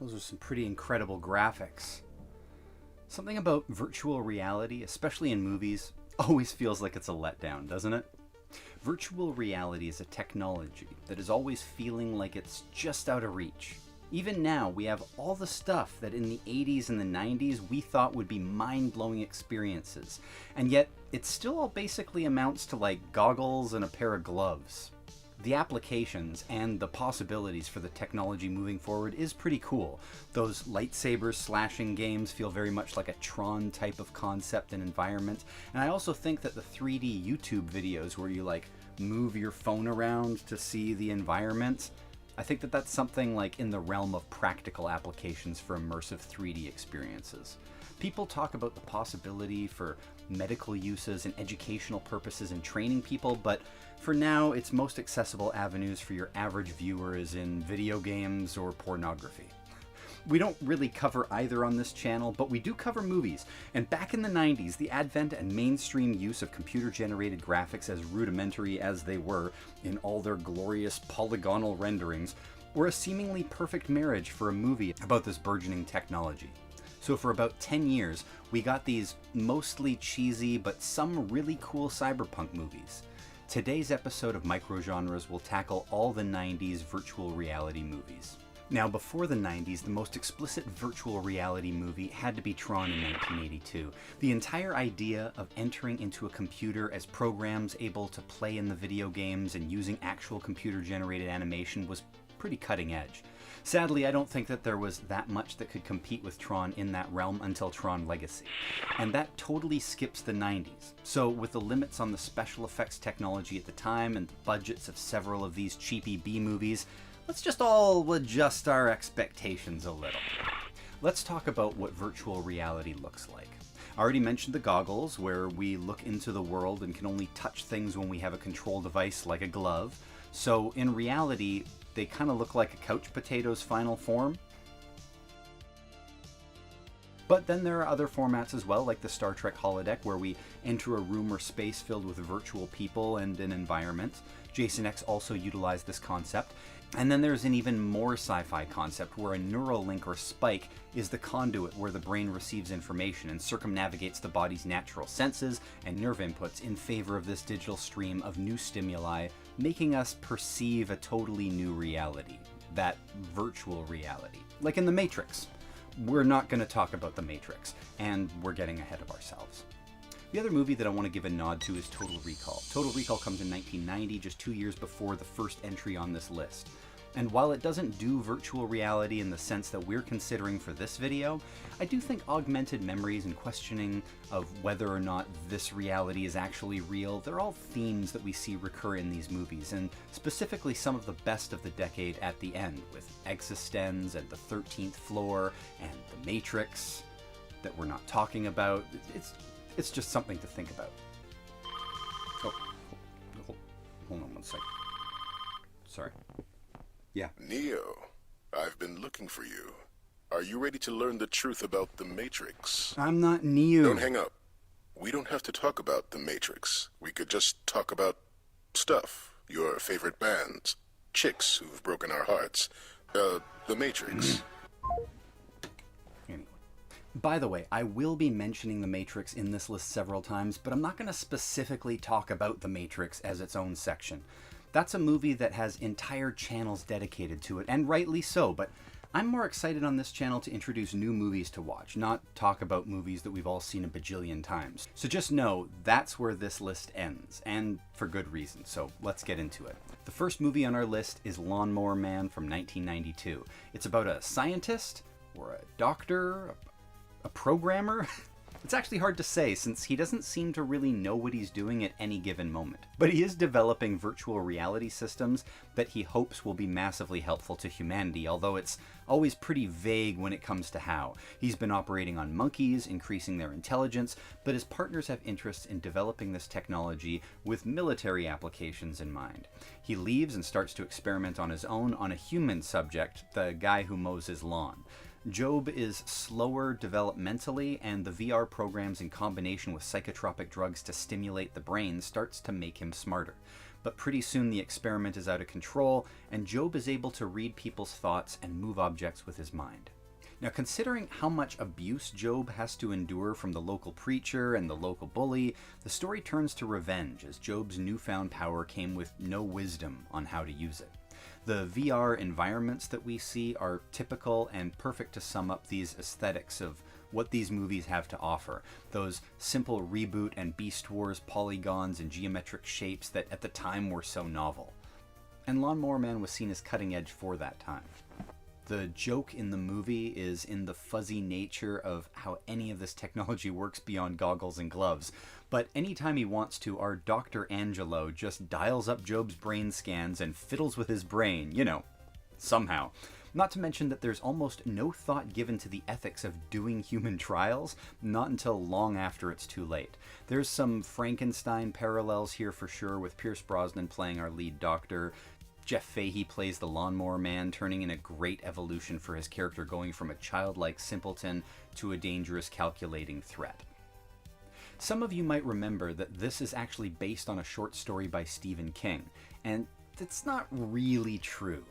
Those are some pretty incredible graphics. Something about virtual reality, especially in movies, always feels like it's a letdown, doesn't it? Virtual reality is a technology that is always feeling like it's just out of reach. Even now, we have all the stuff that in the 80s and the 90s we thought would be mind-blowing experiences, and yet it still all basically amounts to like goggles and a pair of gloves. The applications and the possibilities for the technology moving forward is pretty cool. Those lightsabers slashing games feel very much like a Tron type of concept and environment, and I also think that the 3D YouTube videos where you like move your phone around to see the environment, I think that that's something like in the realm of practical applications for immersive 3D experiences. People talk about the possibility for medical uses and educational purposes and training people, but for now, its most accessible avenues for your average viewer is in video games or pornography. We don't really cover either on this channel, but we do cover movies. And back in the 90s, the advent and mainstream use of computer-generated graphics, as rudimentary as they were in all their glorious polygonal renderings, were a seemingly perfect marriage for a movie about this burgeoning technology. So for about 10 years, we got these mostly cheesy but some really cool cyberpunk movies. Today's episode of Microgenres will tackle all the 90s virtual reality movies. Now, before the 90s, the most explicit virtual reality movie had to be Tron in 1982. The entire idea of entering into a computer as programs able to play in the video games and using actual computer-generated animation was pretty cutting edge. Sadly, I don't think that there was that much that could compete with Tron in that realm until Tron Legacy. And that totally skips the 90s. So with the limits on the special effects technology at the time and the budgets of several of these cheapy B movies, let's just all adjust our expectations a little. Let's talk about what virtual reality looks like. I already mentioned the goggles, where we look into the world and can only touch things when we have a control device like a glove. So in reality, they kind of look like a couch potato's final form. But then there are other formats as well, like the Star Trek holodeck, where we enter a room or space filled with virtual people and an environment. Jason X also utilized this concept. And then there's an even more sci-fi concept where a neural link or spike is the conduit where the brain receives information and circumnavigates the body's natural senses and nerve inputs in favor of this digital stream of new stimuli, making us perceive a totally new reality, that virtual reality. Like in The Matrix. We're not going to talk about The Matrix, and we're getting ahead of ourselves. The other movie that I want to give a nod to is Total Recall. Total Recall comes in 1990, just 2 years before the first entry on this list. And while it doesn't do virtual reality in the sense that we're considering for this video, I do think augmented memories and questioning of whether or not this reality is actually real, they're all themes that we see recur in these movies, and specifically some of the best of the decade at the end, with eXistenZ and The 13th Floor and The Matrix that we're not talking about. It's just something to think about. Oh, hold on one second. Sorry. Yeah. Neo, I've been looking for you. Are you ready to learn the truth about the Matrix? I'm not Neo. Don't hang up. We don't have to talk about the Matrix. We could just talk about stuff. Your favorite bands. Chicks who've broken our hearts. The Matrix. Anyway. By the way, I will be mentioning The Matrix in this list several times, but I'm not going to specifically talk about The Matrix as its own section. That's a movie that has entire channels dedicated to it, and rightly so, but I'm more excited on this channel to introduce new movies to watch, not talk about movies that we've all seen a bajillion times. So just know, that's where this list ends, and for good reason, so let's get into it. The first movie on our list is Lawnmower Man from 1992. It's about a scientist, or a doctor, a programmer? It's actually hard to say, since he doesn't seem to really know what he's doing at any given moment. But he is developing virtual reality systems that he hopes will be massively helpful to humanity, although it's always pretty vague when it comes to how. He's been operating on monkeys, increasing their intelligence, but his partners have interests in developing this technology with military applications in mind. He leaves and starts to experiment on his own on a human subject, the guy who mows his lawn. Job is slower developmentally, and the VR programs in combination with psychotropic drugs to stimulate the brain starts to make him smarter. But pretty soon the experiment is out of control, and Job is able to read people's thoughts and move objects with his mind. Now, considering how much abuse Job has to endure from the local preacher and the local bully, the story turns to revenge as Job's newfound power came with no wisdom on how to use it. The VR environments that we see are typical and perfect to sum up these aesthetics of what these movies have to offer. Those simple reboot and Beast Wars polygons and geometric shapes that at the time were so novel. And Lawnmower Man was seen as cutting edge for that time. The joke in the movie is in the fuzzy nature of how any of this technology works beyond goggles and gloves. But anytime he wants to, our Dr. Angelo just dials up Job's brain scans and fiddles with his brain, somehow. Not to mention that there's almost no thought given to the ethics of doing human trials, not until long after it's too late. There's some Frankenstein parallels here for sure, with Pierce Brosnan playing our lead doctor. Jeff Fahey plays the Lawnmower Man, turning in a great evolution for his character, going from a childlike simpleton to a dangerous, calculating threat. Some of you might remember that this is actually based on a short story by Stephen King, and that's not really true.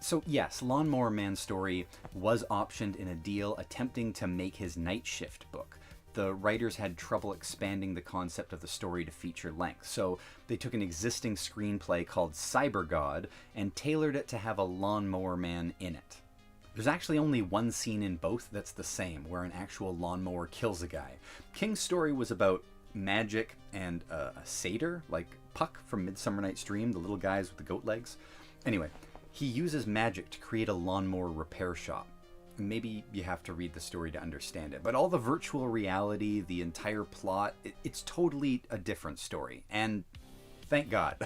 So yes, Lawnmower Man's story was optioned in a deal attempting to make his Night Shift book. The writers had trouble expanding the concept of the story to feature length, so they took an existing screenplay called Cyber God and tailored it to have a Lawnmower Man in it. There's actually only one scene in both that's the same, where an actual lawnmower kills a guy. King's story was about magic and a satyr, like Puck from Midsummer Night's Dream, the little guys with the goat legs. Anyway, he uses magic to create a lawnmower repair shop. Maybe you have to read the story to understand it, but all the virtual reality, the entire plot, it's totally a different story, and thank God.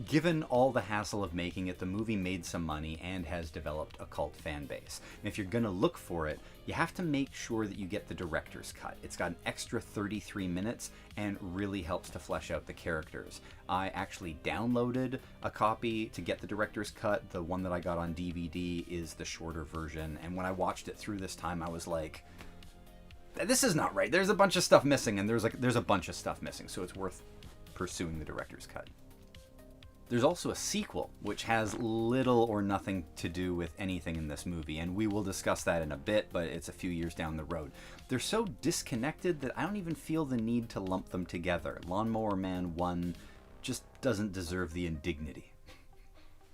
Given all the hassle of making it, the movie made some money and has developed a cult fan base. And if you're going to look for it, you have to make sure that you get the director's cut. It's got an extra 33 minutes and really helps to flesh out the characters. I actually downloaded a copy to get the director's cut. The one that I got on DVD is the shorter version, and when I watched it through this time, I was like, this is not right. There's a bunch of stuff missing, and there's a bunch of stuff missing, so it's worth pursuing the director's cut. There's also a sequel, which has little or nothing to do with anything in this movie, and we will discuss that in a bit, but it's a few years down the road. They're so disconnected that I don't even feel the need to lump them together. Lawnmower Man 1 just doesn't deserve the indignity.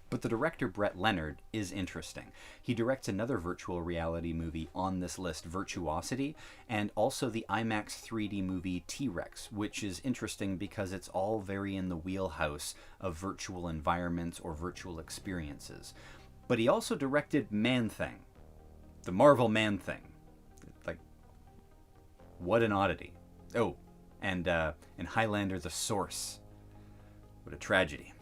But the director, Brett Leonard, is interesting. He directs another virtual reality movie on this list, Virtuosity, and also the IMAX 3D movie T-Rex, which is interesting because it's all very in the wheelhouse of virtual environments or virtual experiences. But he also directed Man-Thing, the Marvel Man-Thing. Like, what an oddity. Oh, and Highlander the Source. What a tragedy.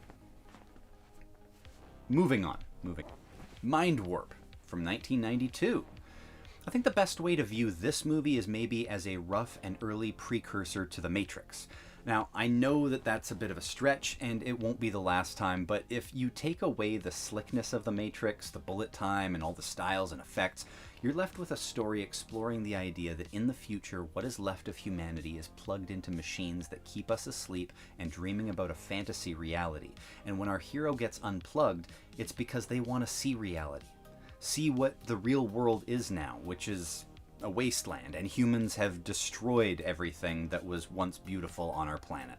Moving on. Mindwarp from 1992. I think the best way to view this movie is maybe as a rough and early precursor to The Matrix. Now, I know that that's a bit of a stretch, and it won't be the last time, but if you take away the slickness of The Matrix, the bullet time, and all the styles and effects, you're left with a story exploring the idea that in the future, what is left of humanity is plugged into machines that keep us asleep and dreaming about a fantasy reality. And when our hero gets unplugged, it's because they want to see reality. See what the real world is now, which is a wasteland, and humans have destroyed everything that was once beautiful on our planet.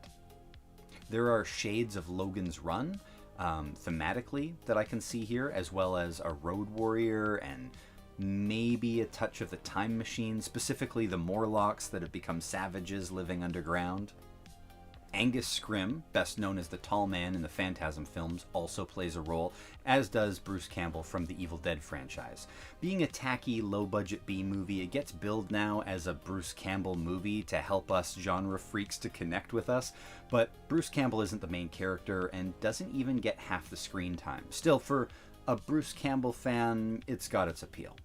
There are shades of Logan's Run, thematically, that I can see here, as well as a Road Warrior and maybe a touch of the Time Machine, specifically the Morlocks that have become savages living underground. Angus Scrimm, best known as the Tall Man in the Phantasm films, also plays a role, as does Bruce Campbell from the Evil Dead franchise. Being a tacky, low-budget B-movie, it gets billed now as a Bruce Campbell movie to help us genre freaks to connect with us, but Bruce Campbell isn't the main character and doesn't even get half the screen time. Still, for a Bruce Campbell fan, it's got its appeal.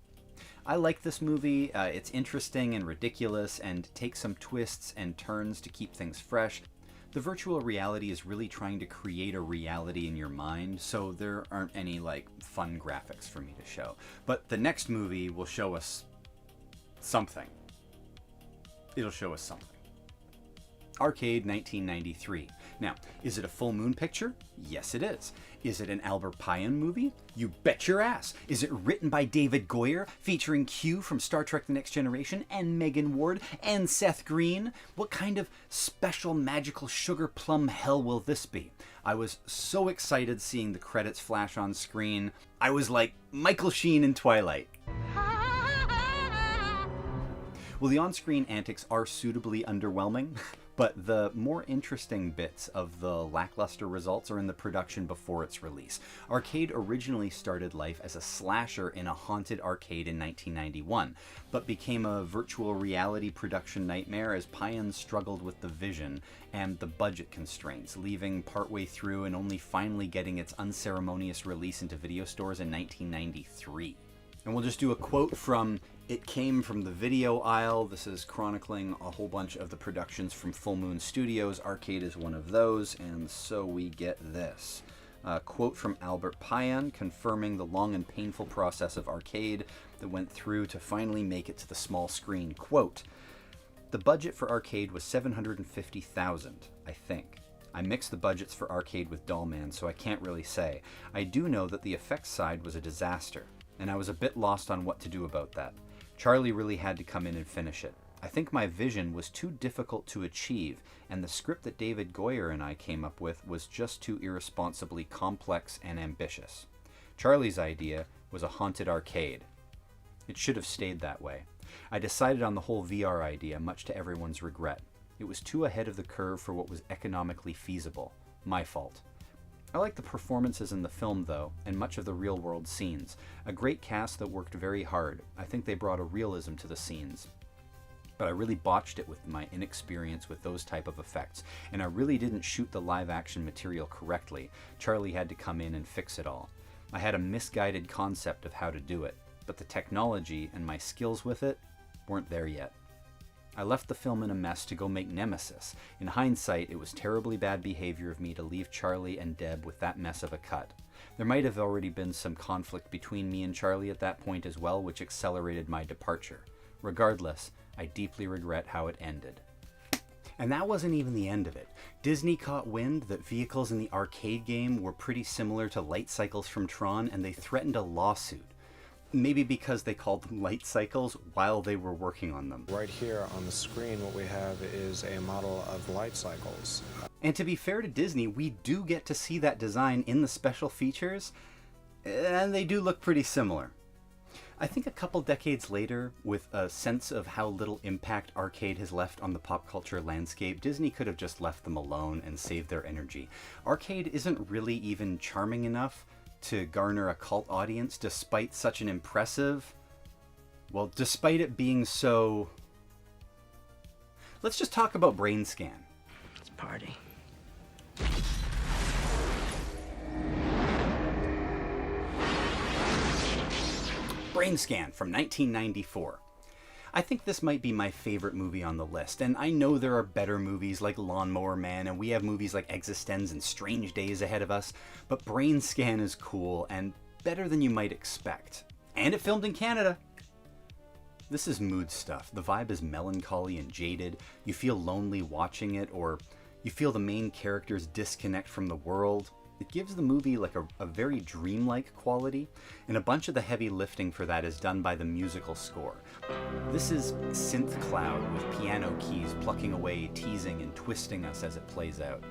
I like this movie. It's interesting and ridiculous and takes some twists and turns to keep things fresh. The virtual reality is really trying to create a reality in your mind, so there aren't any fun graphics for me to show. But the next movie will show us something. It'll show us something. Arcade 1993. Now, is it a full moon picture? Yes, it is. Is it an Albert Payan movie? You bet your ass. Is it written by David Goyer, featuring Q from Star Trek The Next Generation, and Megan Ward, and Seth Green? What kind of special magical sugar plum hell will this be? I was so excited seeing the credits flash on screen. I was like Michael Sheen in Twilight. Well, the on-screen antics are suitably underwhelming, but the more interesting bits of the lackluster results are in the production before its release. Arcade originally started life as a slasher in a haunted arcade in 1991, but became a virtual reality production nightmare as Payan struggled with the vision and the budget constraints, leaving partway through and only finally getting its unceremonious release into video stores in 1993. And we'll just do a quote from It Came from the Video Aisle. This is chronicling a whole bunch of the productions from Full Moon Studios. Arcade is one of those, and so we get this. A quote from Albert Payan confirming the long and painful process of Arcade that went through to finally make it to the small screen. Quote, "The budget for Arcade was $750,000, I think. I mixed the budgets for Arcade with Dollman, so I can't really say. I do know that the effects side was a disaster, and I was a bit lost on what to do about that. Charlie really had to come in and finish it. I think my vision was too difficult to achieve, and the script that David Goyer and I came up with was just too irresponsibly complex and ambitious. Charlie's idea was a haunted arcade. It should have stayed that way. I decided on the whole VR idea, much to everyone's regret. It was too ahead of the curve for what was economically feasible. My fault. I like the performances in the film, though, and much of the real-world scenes. A great cast that worked very hard. I think they brought a realism to the scenes. But I really botched it with my inexperience with those type of effects, and I really didn't shoot the live-action material correctly. Charlie had to come in and fix it all. I had a misguided concept of how to do it, but the technology and my skills with it weren't there yet. I left the film in a mess to go make Nemesis. In hindsight, it was terribly bad behavior of me to leave Charlie and Deb with that mess of a cut. There might have already been some conflict between me and Charlie at that point as well, which accelerated my departure. Regardless, I deeply regret how it ended." And that wasn't even the end of it. Disney caught wind that vehicles in the arcade game were pretty similar to light cycles from Tron, and they threatened a lawsuit. Maybe because they called them light cycles while they were working on them. Right here on the screen, what we have is a model of light cycles. And to be fair to Disney, we do get to see that design in the special features, and they do look pretty similar. I think a couple decades later, with a sense of how little impact Arcade has left on the pop culture landscape, Disney could have just left them alone and saved their energy. Arcade isn't really even charming enough to garner a cult audience, despite such an impressive... Well, despite it being so... Let's just talk about Brain Scan. Let's party. Brain Scan from 1994. I think this might be my favorite movie on the list, and I know there are better movies like Lawnmower Man, and we have movies like eXistenZ and Strange Days ahead of us, but Brain Scan is cool and better than you might expect. And it filmed in Canada. This is mood stuff. The vibe is melancholy and jaded. You feel lonely watching it, or you feel the main characters disconnect from the world. It gives the movie like a very dreamlike quality, and a bunch of the heavy lifting for that is done by the musical score. This is synth cloud with piano keys plucking away, teasing and twisting us as it plays out.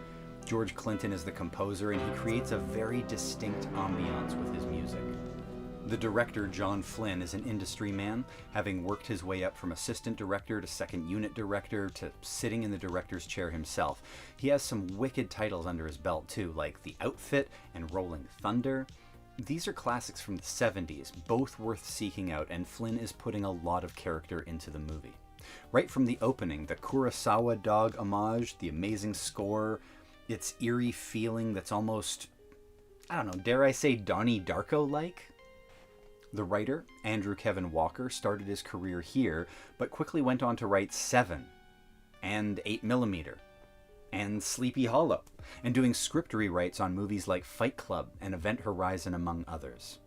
George Clinton is the composer, and he creates a very distinct ambiance with his music. The director, John Flynn, is an industry man, having worked his way up from assistant director to second unit director to sitting in the director's chair himself. He has some wicked titles under his belt too, like The Outfit and Rolling Thunder. These are classics from the 70s, both worth seeking out, and Flynn is putting a lot of character into the movie. Right from the opening, the Kurosawa dog homage, the amazing score, its eerie feeling that's almost, I don't know, dare I say Donnie Darko-like? The writer, Andrew Kevin Walker, started his career here, but quickly went on to write Seven, and 8mm, and Sleepy Hollow, and doing script rewrites on movies like Fight Club and Event Horizon, among others.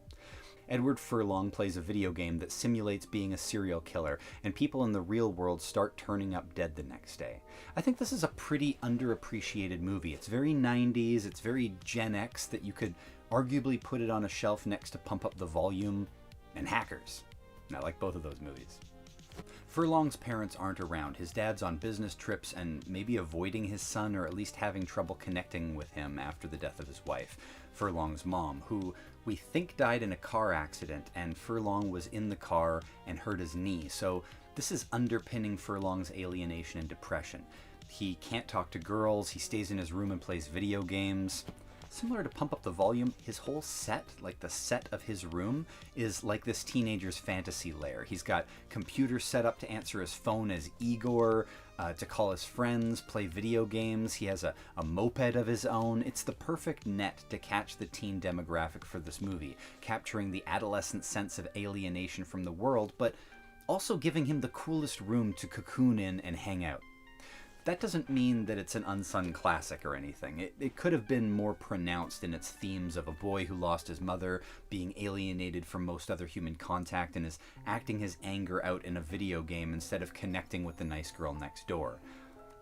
Edward Furlong plays a video game that simulates being a serial killer, and people in the real world start turning up dead the next day. I think this is a pretty underappreciated movie. It's very 90s, it's very Gen X, that you could arguably put it on a shelf next to Pump Up the Volume and Hackers. And I like both of those movies. Furlong's parents aren't around. His dad's on business trips and maybe avoiding his son, or at least having trouble connecting with him after the death of his wife, Furlong's mom, who we think died in a car accident, and Furlong was in the car and hurt his knee. So this is underpinning Furlong's alienation and depression. He can't talk to girls, he stays in his room and plays video games. Similar to Pump Up the Volume, his whole set, like the set of his room, is like this teenager's fantasy lair. He's got computers set up to answer his phone as Igor, to call his friends, play video games. He has a moped of his own. It's the perfect net to catch the teen demographic for this movie, capturing the adolescent sense of alienation from the world, but also giving him the coolest room to cocoon in and hang out. That doesn't mean that it's an unsung classic or anything. It could have been more pronounced in its themes of a boy who lost his mother, being alienated from most other human contact, and is acting his anger out in a video game instead of connecting with the nice girl next door.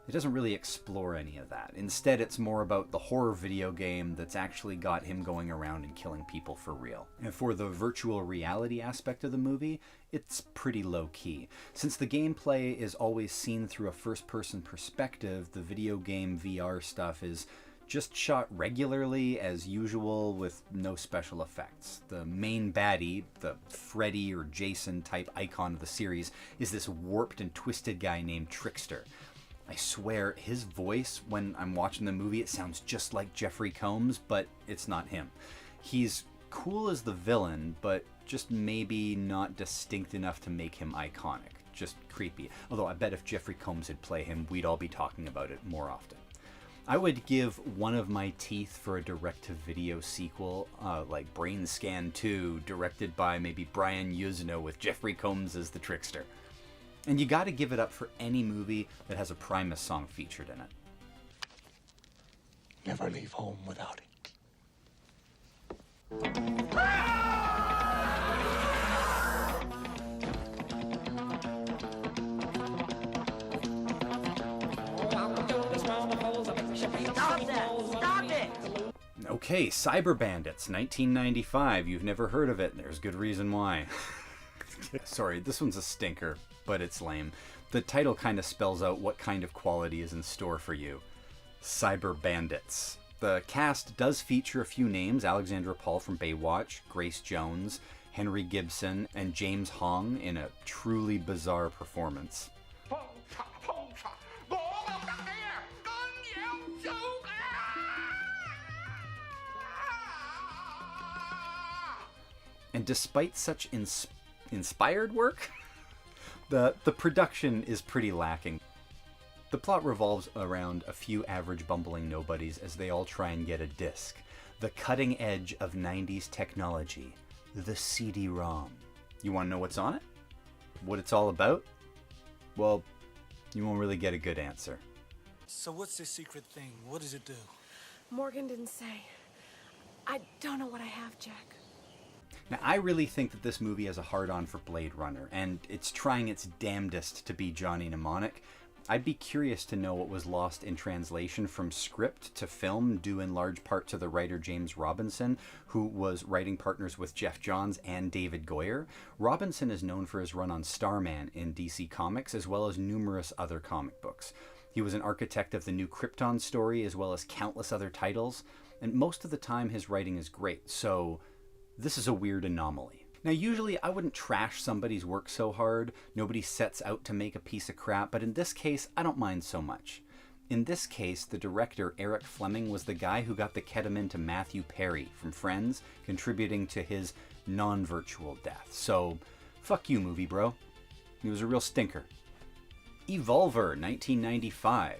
It doesn't really explore any of that. Instead, it's more about the horror video game that's actually got him going around and killing people for real. And for the virtual reality aspect of the movie, it's pretty low-key. Since the gameplay is always seen through a first-person perspective, the video game VR stuff is just shot regularly as usual with no special effects. The main baddie, the Freddy or Jason type icon of the series, is this warped and twisted guy named Trickster. I swear, his voice, when I'm watching the movie, it sounds just like Jeffrey Combs, but it's not him. He's cool as the villain, but just maybe not distinct enough to make him iconic. Just creepy. Although I bet if Jeffrey Combs had played him, we'd all be talking about it more often. I would give one of my teeth for a direct-to-video sequel, like Brain Scan 2, directed by maybe Brian Yuzno with Jeffrey Combs as the Trickster. And you gotta give it up for any movie that has a Primus song featured in it. Never leave home without it. Stop that! Stop it! Okay, Cyber Bandits, 1995. You've never heard of it, and there's good reason why. Sorry, this one's a stinker, but it's lame. The title kind of spells out what kind of quality is in store for you. Cyber Bandits. The cast does feature a few names: Alexandra Paul from Baywatch, Grace Jones, Henry Gibson, and James Hong in a truly bizarre performance. And despite such inspired work, the production is pretty lacking. The plot revolves around a few average bumbling nobodies as they all try and get a disc, the cutting edge of 90s technology, the CD-ROM. You want to know what's on it? What it's all about? Well, you won't really get a good answer. So what's this secret thing? What does it do? Morgan didn't say. I don't know what I have, Jack. Now, I really think that this movie has a hard-on for Blade Runner, and it's trying its damnedest to be Johnny Mnemonic. I'd be curious to know what was lost in translation from script to film, due in large part to the writer James Robinson, who was writing partners with Geoff Johns and David Goyer. Robinson is known for his run on Starman in DC Comics, as well as numerous other comic books. He was an architect of the new Krypton story, as well as countless other titles, and most of the time his writing is great, so this is a weird anomaly. Now, usually I wouldn't trash somebody's work so hard. Nobody sets out to make a piece of crap, but in this case, I don't mind so much. In this case, the director, Eric Fleming, was the guy who got the ketamine to Matthew Perry from Friends, contributing to his non-virtual death. So, fuck you, movie bro. He was a real stinker. Evolver, 1995.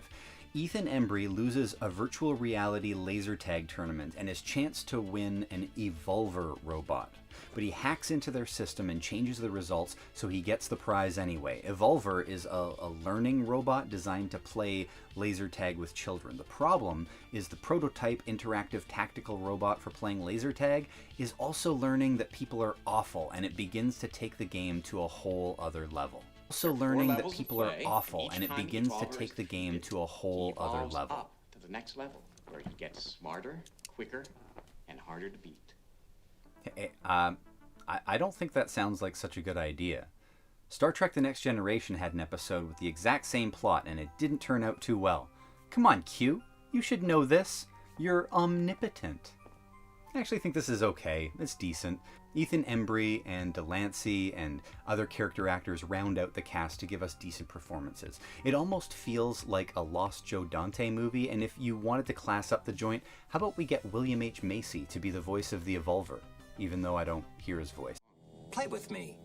Ethan Embry loses a virtual reality laser tag tournament and his chance to win an Evolver robot. But he hacks into their system and changes the results so he gets the prize anyway. Evolver is a learning robot designed to play laser tag with children. The problem is the prototype interactive tactical robot for playing laser tag is also learning that people are awful, and it begins to take the game to a whole other level. Also learning that people are awful, and it begins to take the game to a whole other level. Up to the next level, where he gets smarter, quicker, and harder to beat. Hey, I don't think that sounds like such a good idea. Star Trek The Next Generation had an episode with the exact same plot, and it didn't turn out too well. Come on, Q. You should know this. You're omnipotent. I actually think this is okay. It's decent. Ethan Embry and Delancey and other character actors round out the cast to give us decent performances. It almost feels like a Lost Joe Dante movie, and if you wanted to class up the joint, how about we get William H. Macy to be the voice of the Evolver, even though I don't hear his voice. Play with me.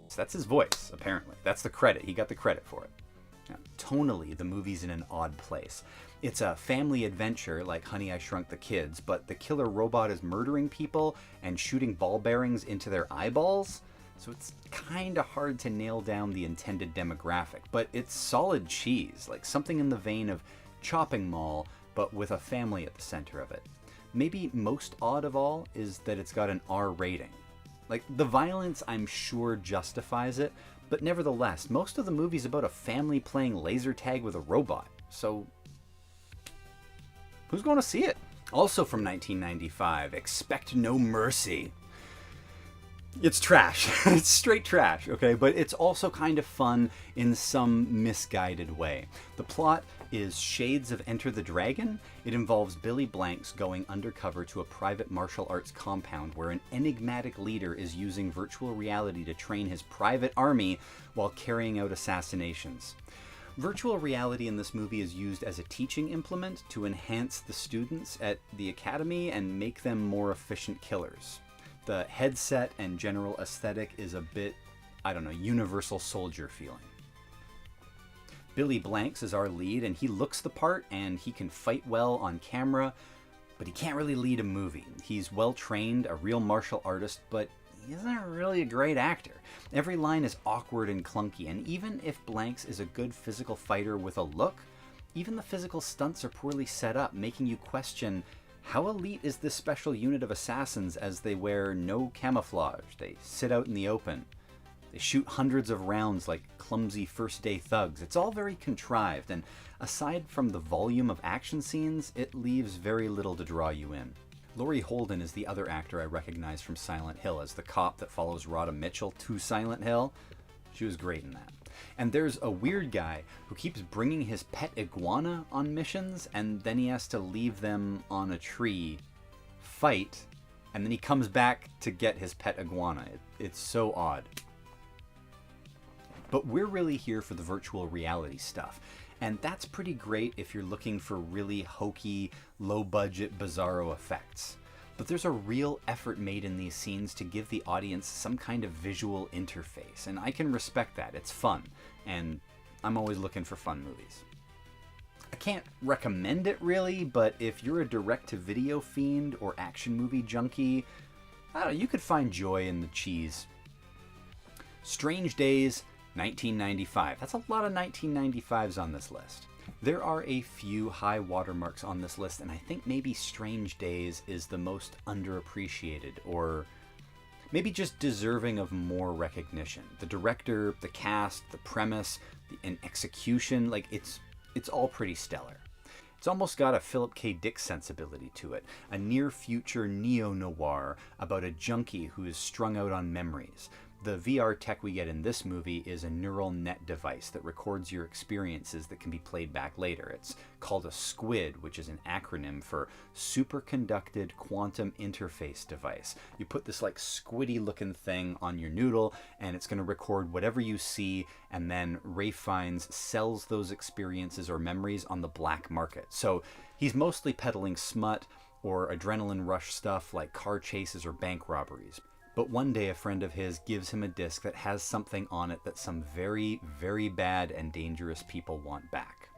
So that's his voice, apparently. That's the credit. He got the credit for it. Now, tonally, the movie's in an odd place. It's a family adventure like Honey, I Shrunk the Kids, but the killer robot is murdering people and shooting ball bearings into their eyeballs. So it's kind of hard to nail down the intended demographic, but it's solid cheese, like something in the vein of Chopping Mall, but with a family at the center of it. Maybe most odd of all is that it's got an R rating. Like, the violence, I'm sure, justifies it, but nevertheless, most of the movie's about a family playing laser tag with a robot, so who's going to see it? Also from 1995, Expect No Mercy. It's trash. It's straight trash, okay? But it's also kind of fun in some misguided way. The plot is shades of Enter the Dragon. It involves Billy Blanks going undercover to a private martial arts compound where an enigmatic leader is using virtual reality to train his private army while carrying out assassinations. Virtual reality in this movie is used as a teaching implement to enhance the students at the academy and make them more efficient killers. The headset and general aesthetic is a bit, I don't know, Universal Soldier feeling. Billy Blanks is our lead, and he looks the part, and he can fight well on camera, but he can't really lead a movie. He's well trained, a real martial artist, but he isn't really a great actor. Every line is awkward and clunky, and even if Blanks is a good physical fighter with a look, even the physical stunts are poorly set up, making you question, how elite is this special unit of assassins as they wear no camouflage? They sit out in the open. They shoot hundreds of rounds like clumsy first-day thugs. It's all very contrived, and aside from the volume of action scenes, it leaves very little to draw you in. Laurie Holden is the other actor I recognize from Silent Hill as the cop that follows Rhoda Mitchell to Silent Hill. She was great in that. And there's a weird guy who keeps bringing his pet iguana on missions, and then he has to leave them on a tree, fight, and then he comes back to get his pet iguana. It's so odd. But we're really here for the virtual reality stuff. And that's pretty great if you're looking for really hokey, low-budget, bizarro effects. But there's a real effort made in these scenes to give the audience some kind of visual interface, and I can respect that. It's fun, and I'm always looking for fun movies. I can't recommend it really, but if you're a direct-to-video fiend or action movie junkie, I don't know, you could find joy in the cheese. Strange Days, 1995. That's a lot of 1995s on this list. There are a few high watermarks on this list, and I think maybe Strange Days is the most underappreciated, or maybe just deserving of more recognition. The director, the cast, the premise, and execution, like it's all pretty stellar. It's almost got a Philip K. Dick sensibility to it, a near-future neo-noir about a junkie who is strung out on memories. The VR tech we get in this movie is a neural net device that records your experiences that can be played back later. It's called a SQUID, which is an acronym for Superconducted Quantum Interface Device. You put this like squiddy looking thing on your noodle, and it's going to record whatever you see, and then Ralph Fiennes sells those experiences or memories on the black market. So he's mostly peddling smut or adrenaline rush stuff like car chases or bank robberies. But one day a friend of his gives him a disc that has something on it that some very, very bad and dangerous people want back.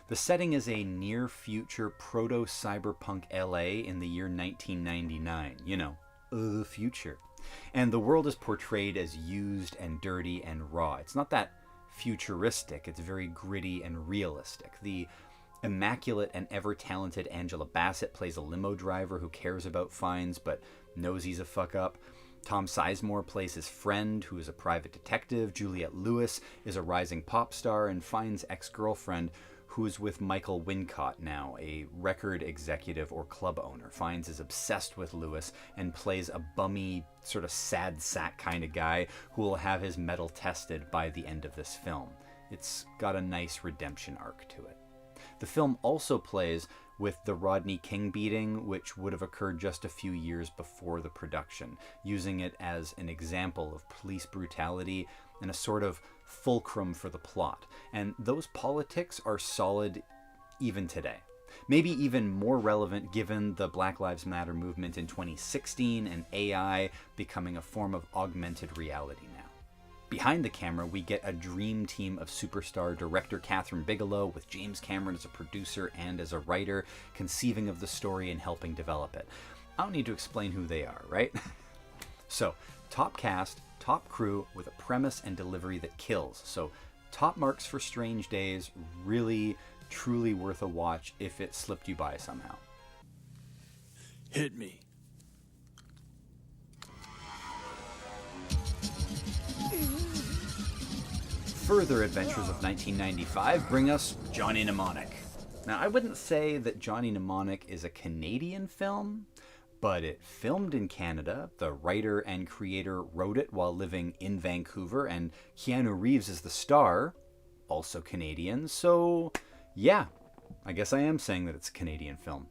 The setting is a near-future proto-cyberpunk LA in the year 1999. You know, the future. And the world is portrayed as used and dirty and raw. It's not that futuristic, it's very gritty and realistic. The immaculate and ever-talented Angela Bassett plays a limo driver who cares about fines but knows he's a fuck-up. Tom Sizemore plays his friend, who is a private detective. Juliette Lewis is a rising pop star, and Fine's ex-girlfriend, who is with Michael Wincott now, a record executive or club owner. Fiennes is obsessed with Lewis and plays a bummy, sort of sad sack kind of guy who will have his mettle tested by the end of this film. It's got a nice redemption arc to it. The film also plays with the Rodney King beating, which would have occurred just a few years before the production, using it as an example of police brutality and a sort of fulcrum for the plot. And those politics are solid even today. Maybe even more relevant given the Black Lives Matter movement in 2016 and AI becoming a form of augmented reality now. Behind the camera, we get a dream team of superstar director Catherine Bigelow, with James Cameron as a producer and as a writer, conceiving of the story and helping develop it. I don't need to explain who they are, right? So, top cast, top crew, with a premise and delivery that kills. So, top marks for Strange Days, really, truly worth a watch if it slipped you by somehow. Hit me. Further adventures of 1995 bring us Johnny Mnemonic. Now, I wouldn't say that Johnny Mnemonic is a Canadian film, but it filmed in Canada. The writer and creator wrote it while living in Vancouver, and Keanu Reeves is the star, also Canadian, so yeah, I guess I am saying that it's a Canadian film.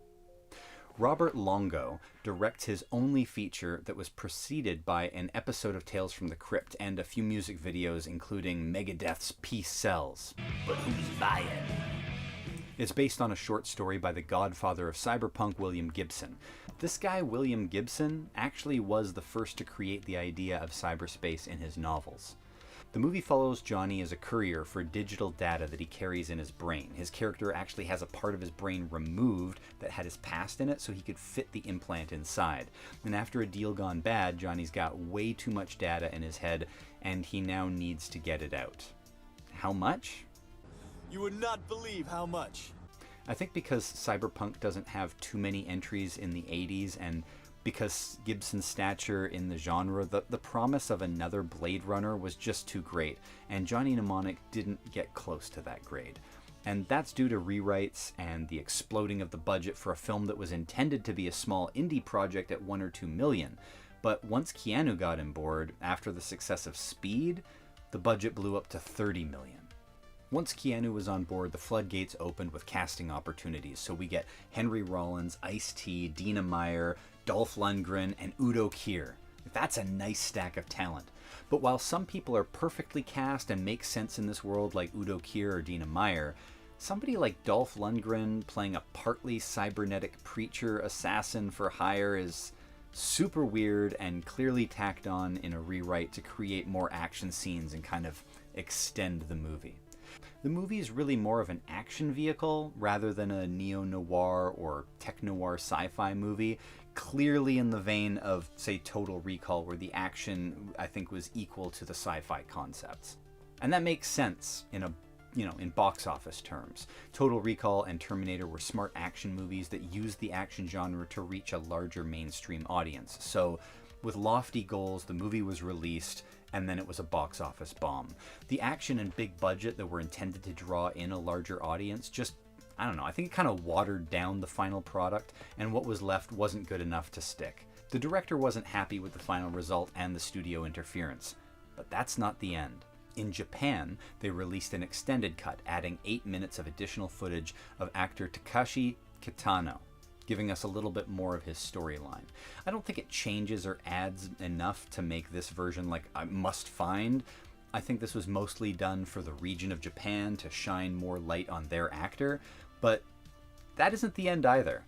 Robert Longo directs his only feature that was preceded by an episode of Tales from the Crypt and a few music videos including Megadeth's Peace Sells. But who's buying? It's based on a short story by the godfather of cyberpunk, William Gibson. This guy, William Gibson, actually was the first to create the idea of cyberspace in his novels. The movie follows Johnny as a courier for digital data that he carries in his brain. His character actually has a part of his brain removed that had his past in it so he could fit the implant inside. And after a deal gone bad, Johnny's got way too much data in his head, and he now needs to get it out. How much? You would not believe how much. I think because cyberpunk doesn't have too many entries in the 80s, and because Gibson's stature in the genre, the promise of another Blade Runner was just too great, and Johnny Mnemonic didn't get close to that grade. And that's due to rewrites and the exploding of the budget for a film that was intended to be a small indie project at $1 or $2 million. But once Keanu got on board, after the success of Speed, the budget blew up to $30 million. Once Keanu was on board, the floodgates opened with casting opportunities, so we get Henry Rollins, Ice-T, Dina Meyer, Dolph Lundgren, and Udo Kier. That's a nice stack of talent. But while some people are perfectly cast and make sense in this world, like Udo Kier or Dina Meyer, somebody like Dolph Lundgren playing a partly cybernetic preacher assassin for hire is super weird and clearly tacked on in a rewrite to create more action scenes and kind of extend the movie. The movie is really more of an action vehicle rather than a neo-noir or tech-noir sci-fi movie, clearly in the vein of, say, Total Recall, where the action, I think, was equal to the sci-fi concepts. And that makes sense in box office terms. Total Recall and Terminator were smart action movies that used the action genre to reach a larger mainstream audience. So, with lofty goals, the movie was released, and then it was a box office bomb. The action and big budget that were intended to draw in a larger audience just, I don't know, I think it kind of watered down the final product, and what was left wasn't good enough to stick. The director wasn't happy with the final result and the studio interference. But that's not the end. In Japan, they released an extended cut, adding 8 minutes of additional footage of actor Takashi Kitano, giving us a little bit more of his storyline. I don't think it changes or adds enough to make this version like a must-find. I think this was mostly done for the region of Japan to shine more light on their actor, but that isn't the end either.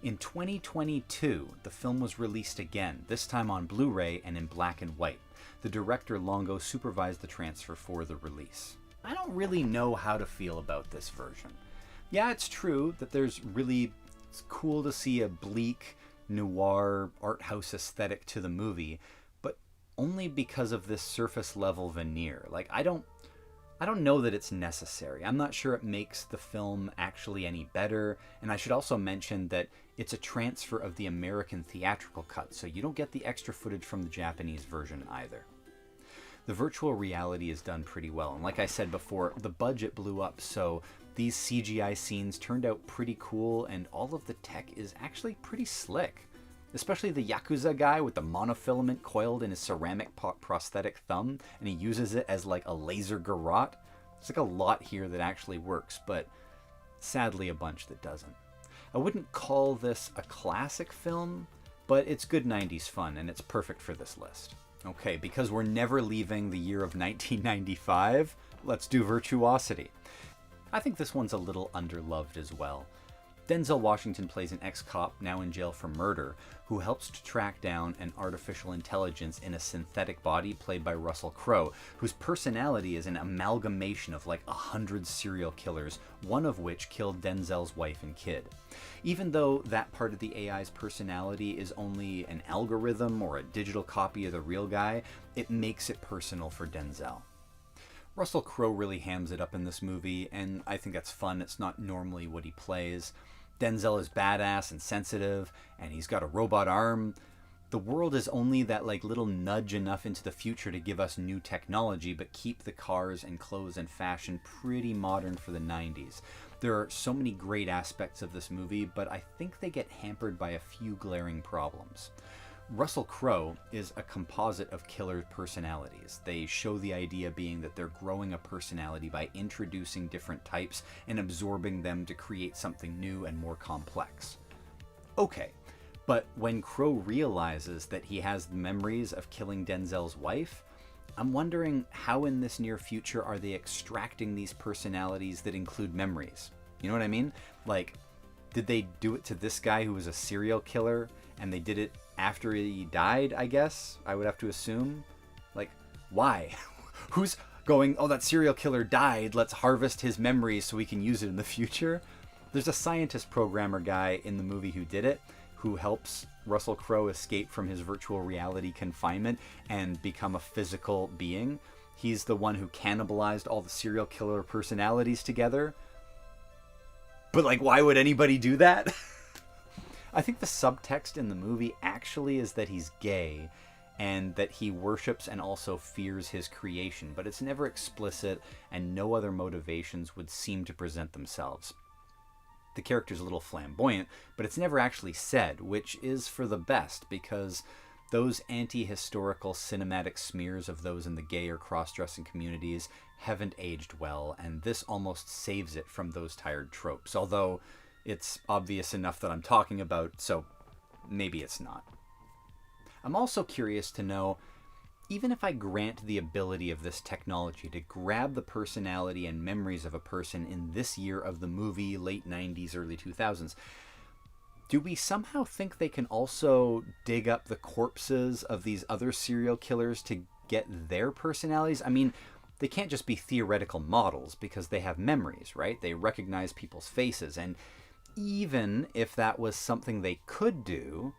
In 2022, the film was released again, this time on Blu-ray and in black and white. The director Longo supervised the transfer for the release. I don't really know how to feel about this version. Yeah, it's true that it's cool to see a bleak, noir, art house aesthetic to the movie, but only because of this surface level veneer. Like, I don't know that it's necessary. I'm not sure it makes the film actually any better, and I should also mention that it's a transfer of the American theatrical cut, so you don't get the extra footage from the Japanese version either. The virtual reality is done pretty well, and like I said before, the budget blew up, so these CGI scenes turned out pretty cool, and all of the tech is actually pretty slick. Especially the Yakuza guy with the monofilament coiled in his ceramic prosthetic thumb, and he uses it as like a laser garrote. There's like a lot here that actually works, but sadly a bunch that doesn't. I wouldn't call this a classic film, but it's good 90s fun, and it's perfect for this list. Okay, because we're never leaving the year of 1995, let's do Virtuosity. I think this one's a little underloved as well. Denzel Washington plays an ex-cop now in jail for murder who helps to track down an artificial intelligence in a synthetic body played by Russell Crowe, whose personality is an amalgamation of like 100 serial killers, one of which killed Denzel's wife and kid. Even though that part of the AI's personality is only an algorithm or a digital copy of the real guy, it makes it personal for Denzel. Russell Crowe really hams it up in this movie, and I think that's fun. It's not normally what he plays. Denzel is badass and sensitive, and he's got a robot arm. The world is only that like little nudge enough into the future to give us new technology, but keep the cars and clothes and fashion pretty modern for the 90s. There are so many great aspects of this movie, but I think they get hampered by a few glaring problems. Russell Crowe is a composite of killer personalities. They show the idea being that they're growing a personality by introducing different types and absorbing them to create something new and more complex. Okay, but when Crowe realizes that he has the memories of killing Denzel's wife, I'm wondering how in this near future are they extracting these personalities that include memories? You know what I mean? Like, did they do it to this guy who was a serial killer and they did it after he died, I guess? I would have to assume. Like, why? Who's going, oh, that serial killer died, let's harvest his memories so we can use it in the future? There's a scientist programmer guy in the movie who did it, who helps Russell Crowe escape from his virtual reality confinement and become a physical being. He's the one who cannibalized all the serial killer personalities together. But, like, why would anybody do that? I think the subtext in the movie actually is that he's gay and that he worships and also fears his creation, but it's never explicit and no other motivations would seem to present themselves. The character's a little flamboyant, but it's never actually said, which is for the best because those anti-historical cinematic smears of those in the gay or cross-dressing communities haven't aged well, and this almost saves it from those tired tropes, although it's obvious enough that I'm talking about, so maybe it's not. I'm also curious to know, even if I grant the ability of this technology to grab the personality and memories of a person in this year of the movie, late 90s, early 2000s, do we somehow think they can also dig up the corpses of these other serial killers to get their personalities? I mean, they can't just be theoretical models because they have memories, right? They recognize people's faces, and even if that was something they could do,